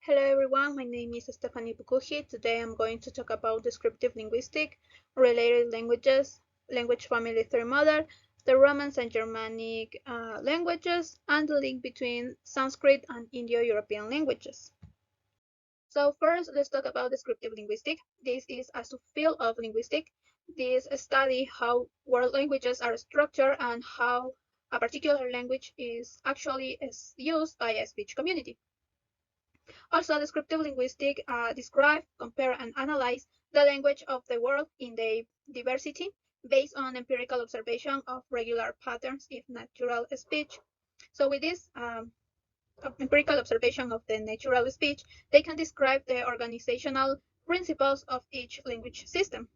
Hello everyone, my name is Stephanie Pukuhi. Today I'm going to talk about descriptive linguistic, related languages, language family tree model, the Romance and Germanic languages, and the link between Sanskrit and Indo-European languages. So first, let's talk about descriptive linguistic. This is a subfield of linguistic. This study how world languages are structured and how a particular language is actually used by a speech community. Also, descriptive linguistics describe, compare, and analyze the language of the world in their diversity based on empirical observation of regular patterns in natural speech. So with this empirical observation of the natural speech, they can describe the organizational principles of each language system.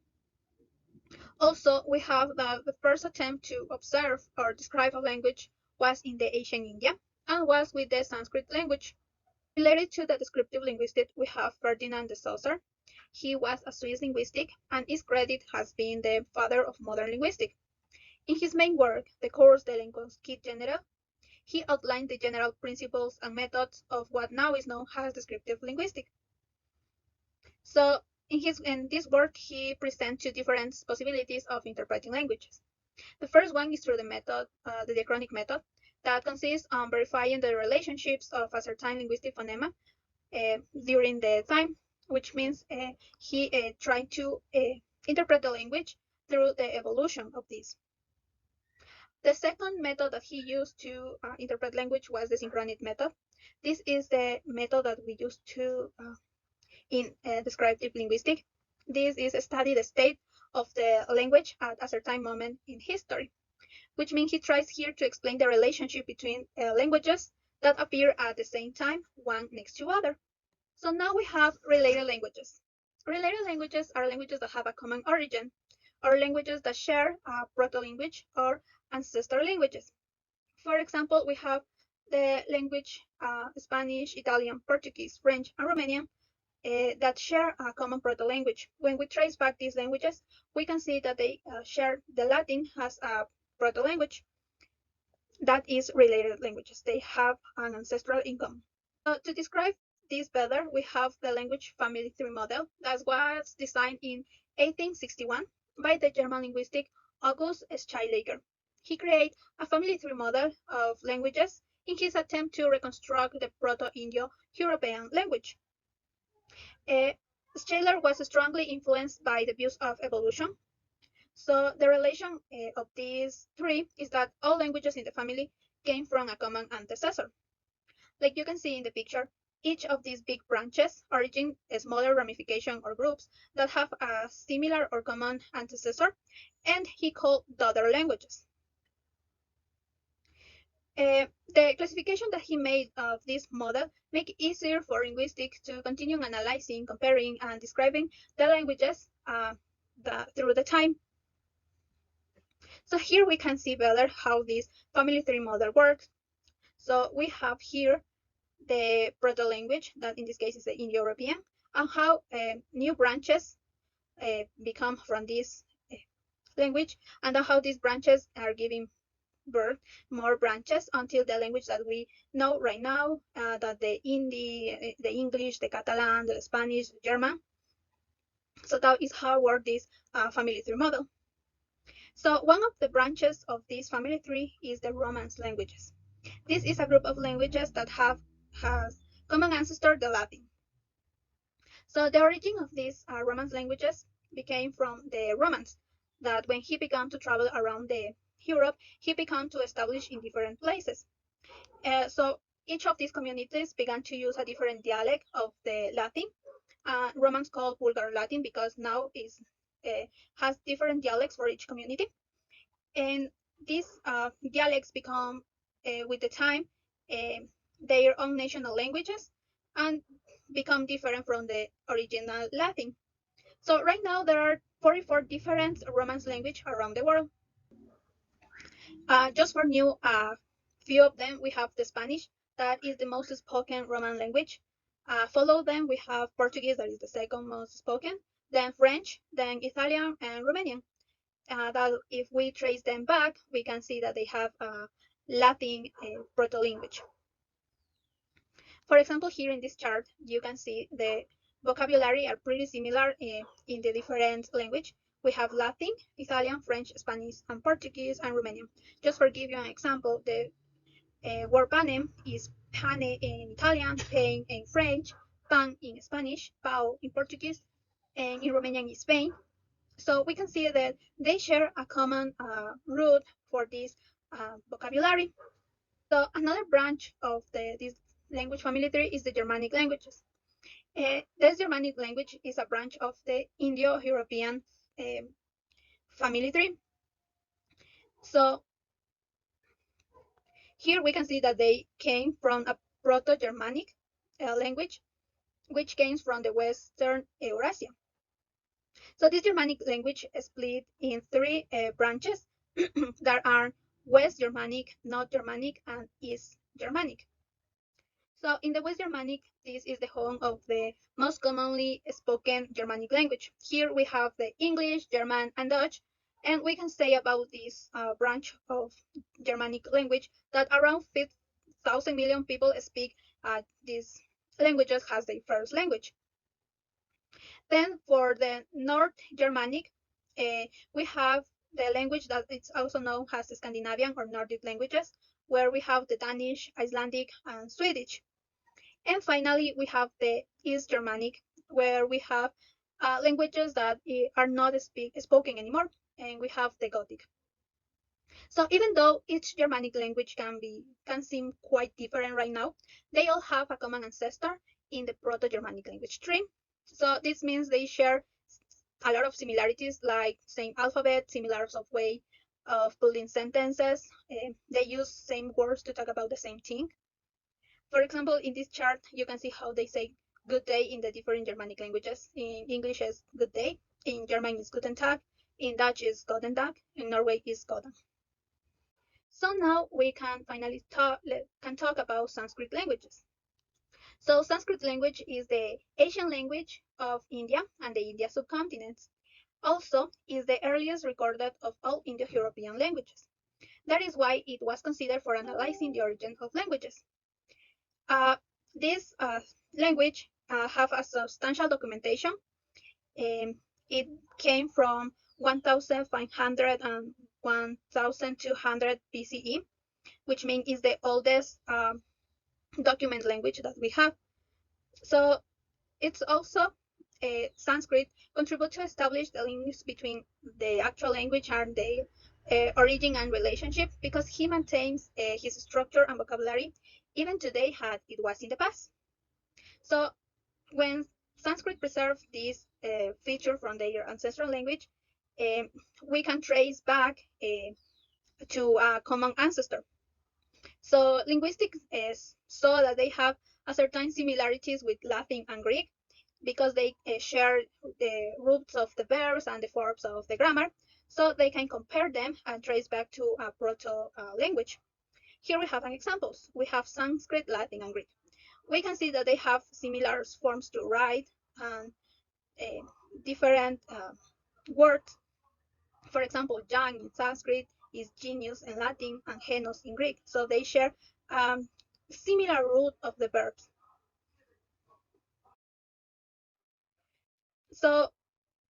Also, we have the first attempt to observe or describe a language was in the ancient India and was with the Sanskrit language. Related to the descriptive linguistics, we have Ferdinand de Saussure. He was a Swiss linguistic and is credited as being the father of modern linguistics. In his main work, the course de Linguistique General, he outlined the general principles and methods of what now is known as descriptive linguistics. So in this work, he presents two different possibilities of interpreting languages. The first one is through the method, the diachronic method, that consists on verifying the relationships of a certain linguistic phonema during the time, which means he tried to interpret the language through the evolution of this. The second method that he used to interpret language was the synchronic method. This is the method that we use to in descriptive linguistics. This is study the state of the language at a certain moment in history, which means he tries here to explain the relationship between languages that appear at the same time, one next to other. So now we have related languages. Related languages are languages that have a common origin, or languages that share a proto-language or ancestor languages. For example, we have the language Spanish, Italian, Portuguese, French, and Romanian that share a common proto-language. When we trace back these languages, we can see that they share the Latin as a proto-language that is related languages. They have an ancestral in common. To describe this better, we have the language family tree model that was designed in 1861 by the German linguistic August Schleicher. He created a family tree model of languages in his attempt to reconstruct the Proto-Indo-European language. Schleicher was strongly influenced by the views of evolution. So the relation of these three is that all languages in the family came from a common ancestor. Like you can see in the picture, each of these big branches origin a smaller ramification or groups that have a similar or common ancestor, and he called daughter languages. The classification that he made of this model make it easier for linguistics to continue analyzing, comparing, and describing the languages through the time. So here we can see better how this family tree model works. So we have here the proto-language, that in this case is the Indo-European, and how new branches become from this language, and how these branches are giving birth more branches until the language that we know right now, that the Hindi, the English, the Catalan, the Spanish, the German. So that is how works this family tree model. So one of the branches of this family tree is the Romance languages. This is a group of languages that has common ancestor, the Latin. So the origin of these Romance languages became from the Romans, that when he began to travel around Europe, he began to establish in different places. So each of these communities began to use a different dialect of the Latin. Romans called Vulgar Latin because now has different dialects for each community. And these dialects become, with the time, their own national languages and become different from the original Latin. So right now there are 44 different Romance languages around the world. Just for new, few of them, we have the Spanish, that is the most spoken Roman language. Follow them, we have Portuguese, that is the second most spoken, then French, then Italian, and Romanian. That if we trace them back, we can see that they have Latin proto-language. For example, here in this chart, you can see the vocabulary are pretty similar in the different language. We have Latin, Italian, French, Spanish, and Portuguese, and Romanian. Just for give you an example, the word pane is pane in Italian, pain in French, pan in Spanish, pau in Portuguese, and in Romanian is pain. So we can see that they share a common root for this vocabulary. So another branch of this language family tree is the Germanic languages. This Germanic language is a branch of the Indo-European family tree. So here we can see that they came from a Proto-Germanic language, which came from the Western Eurasia. So this Germanic language is split in three branches that are West Germanic, North Germanic, and East Germanic. So in the West Germanic, this is the home of the most commonly spoken Germanic language. Here we have the English, German, and Dutch, and we can say about this branch of Germanic language that around 5,000 million people speak these languages as their first language. Then for the North Germanic, we have the language that it's also known as Scandinavian or Nordic languages, where we have the Danish, Icelandic, and Swedish. And finally, we have the East Germanic, where we have languages that are not spoken anymore, and we have the Gothic. So even though each Germanic language can seem quite different right now, they all have a common ancestor in the Proto-Germanic language tree. So this means they share a lot of similarities, like same alphabet, similar of way of building sentences. They use same words to talk about the same thing. For example, in this chart, you can see how they say good day in the different Germanic languages. In English is good day, in German is guten Tag, in Dutch is guten Tag, in Norway is Godan. So now we can finally talk about Sanskrit languages. So Sanskrit language is the Asian language of India and the India subcontinent. Also is the earliest recorded of all Indo-European languages. That is why it was considered for analyzing the origin of languages. This language have a substantial documentation. It came from 1500 and 1200 BCE, which means it's the oldest document language that we have. So it's also Sanskrit contribute to establish the links between the actual language and the origin and relationship, because he maintains his structure and vocabulary even today as it was in the past. So when Sanskrit preserved this feature from their ancestral language, we can trace back to a common ancestor. So linguistics saw that they have a certain similarities with Latin and Greek, because they share the roots of the verbs and the forms of the grammar, so they can compare them and trace back to a proto language. Here we have an examples. We have Sanskrit, Latin, and Greek. We can see that they have similar forms to write and different words. For example, young in Sanskrit is genius in Latin and genos in Greek. So they share similar root of the verbs. So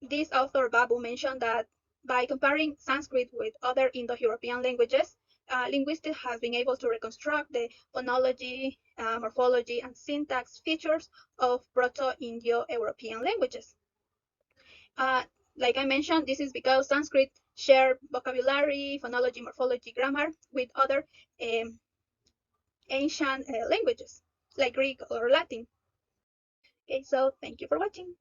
this author Babu mentioned that by comparing Sanskrit with other Indo-European languages, linguistics has been able to reconstruct the phonology, morphology, and syntax features of Proto-Indo-European languages. Like I mentioned, this is because Sanskrit share vocabulary, phonology, morphology, grammar with other ancient languages like Greek or Latin. Okay, so thank you for watching.